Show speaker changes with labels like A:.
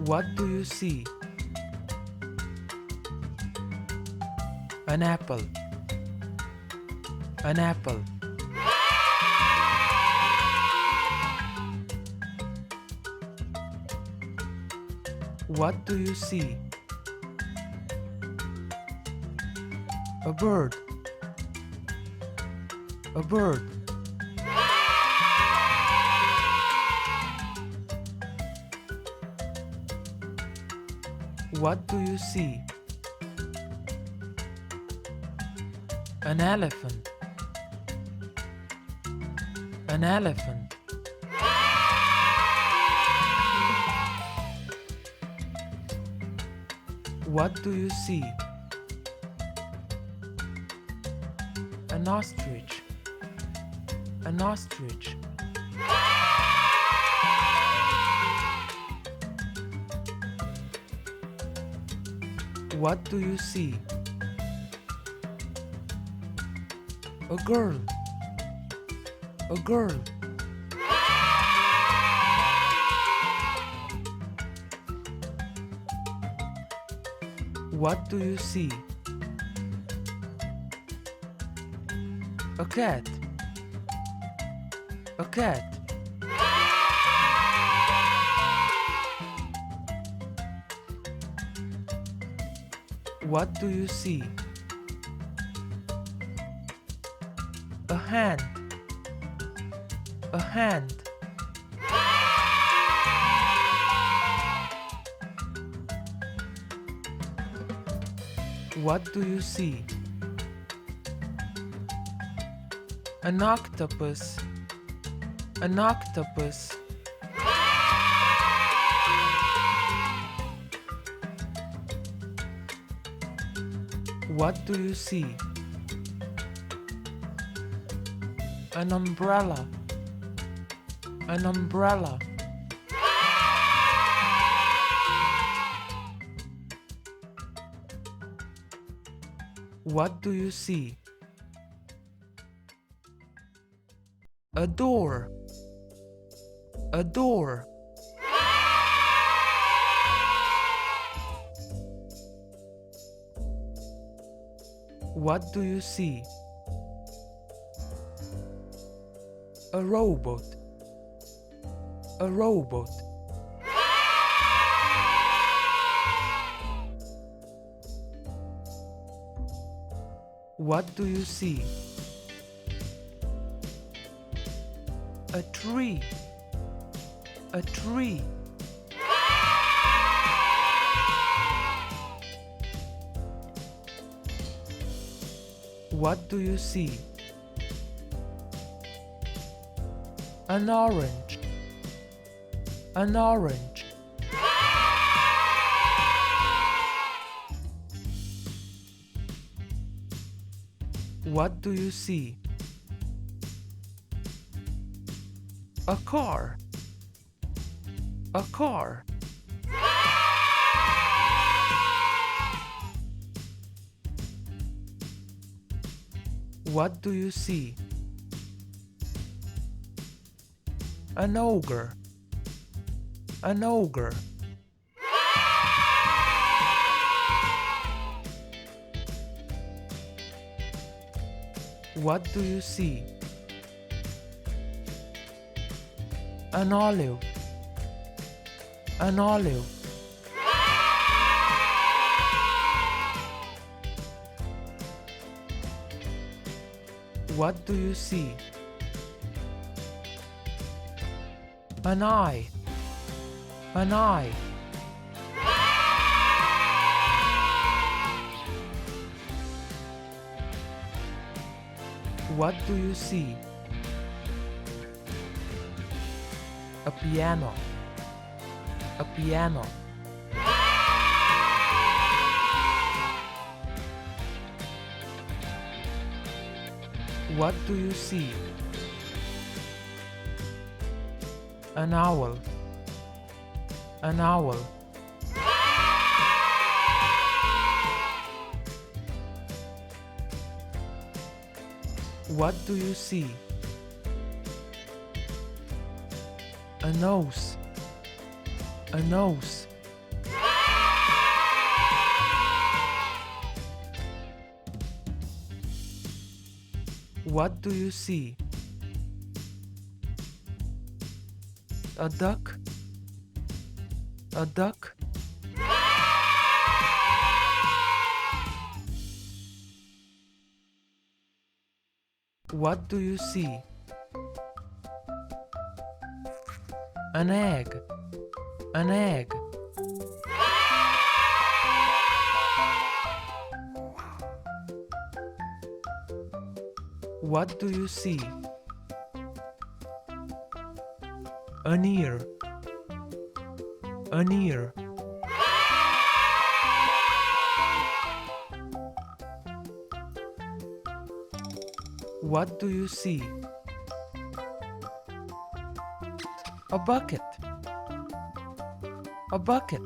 A: What do you see? An apple. An apple. What do you see? A bird. A bird. What do you see? An elephant. An elephant. What do you see? An ostrich. An ostrich. What do you see? A girl. A girl. What do you see? A cat. A cat. What do you see? A hand. A hand. What do you see? An octopus. An octopus. What do you see? An umbrella. An umbrella. What do you see? A door. A door. What do you see? A robot. A robot. What do you see? A tree. A tree. What do you see? An orange. An orange. What do you see? A car. A car. What do you see? An ogre. An ogre. What do you see? An olive. An olive. What do you see? An eye. An eye. What do you see? A piano. A piano. What do you see? An owl. An owl. What do you see? A nose. A nose. What do you see? A duck? A duck? What do you see? An egg. An egg. What do you see? An ear. An ear. What do you see? A bucket. A bucket.